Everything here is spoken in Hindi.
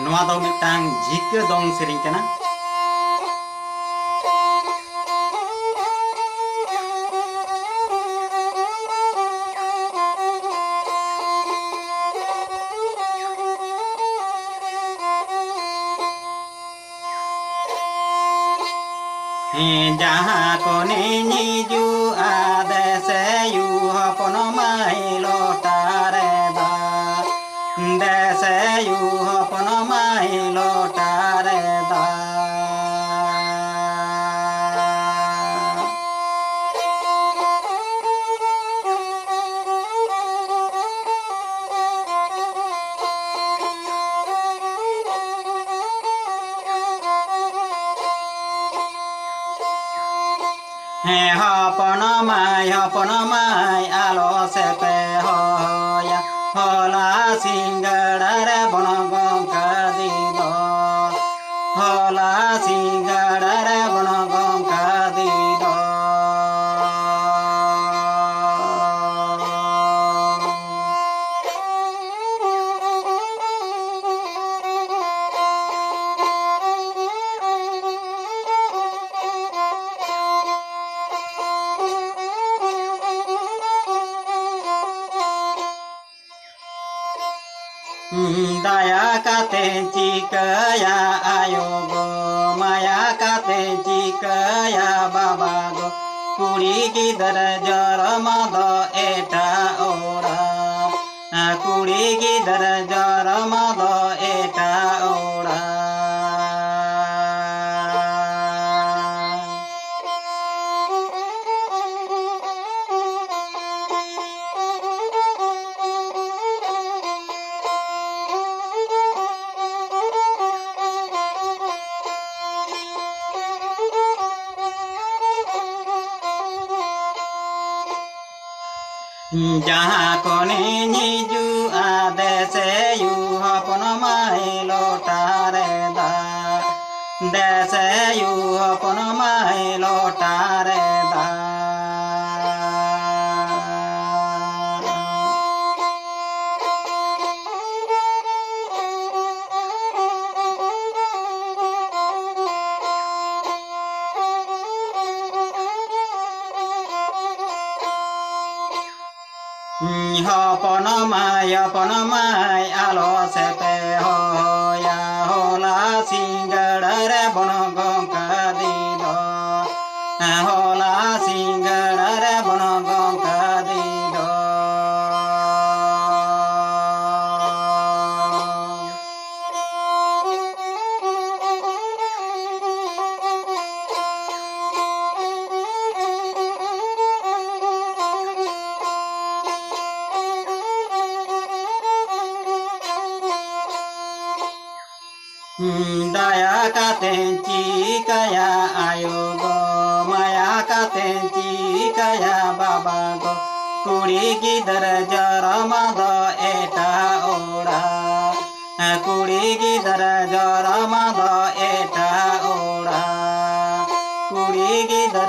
नवा दो मिटांग झिक दोंग सेरिंग कना। जहाँ कोने निजु आदेश यू हपन माई लोटारे दा देश यू हपन माई लोटारे दा हपन माई आलो से पे होया होला सिंगड़र बन गंका दी दो होला सिंगड़र बन गंका दी दो दया काते चिकया आयोगो माया काते चिकया बाबा गो कुड़ी गिदर जर मद एटा ओड़ा कुड़ी गिदर जर मद एटा ओड़ा जहाँ कोने निजु आदेश यू हपन माई लोटारे दा देश यू हपन माई लोटारे दा हपन माई आलो से पे होया होला सिंगड़र बन गंका दी दो होला सिंगड़र बन गंका दी दो दया काते चिकया आयोगो माया काते चिकया बाबा गो कुड़ी गिदर जर मद एटा ओड़ा कुड़ी गिदर जर मद एटा ओड़ा कुड़ी गिदर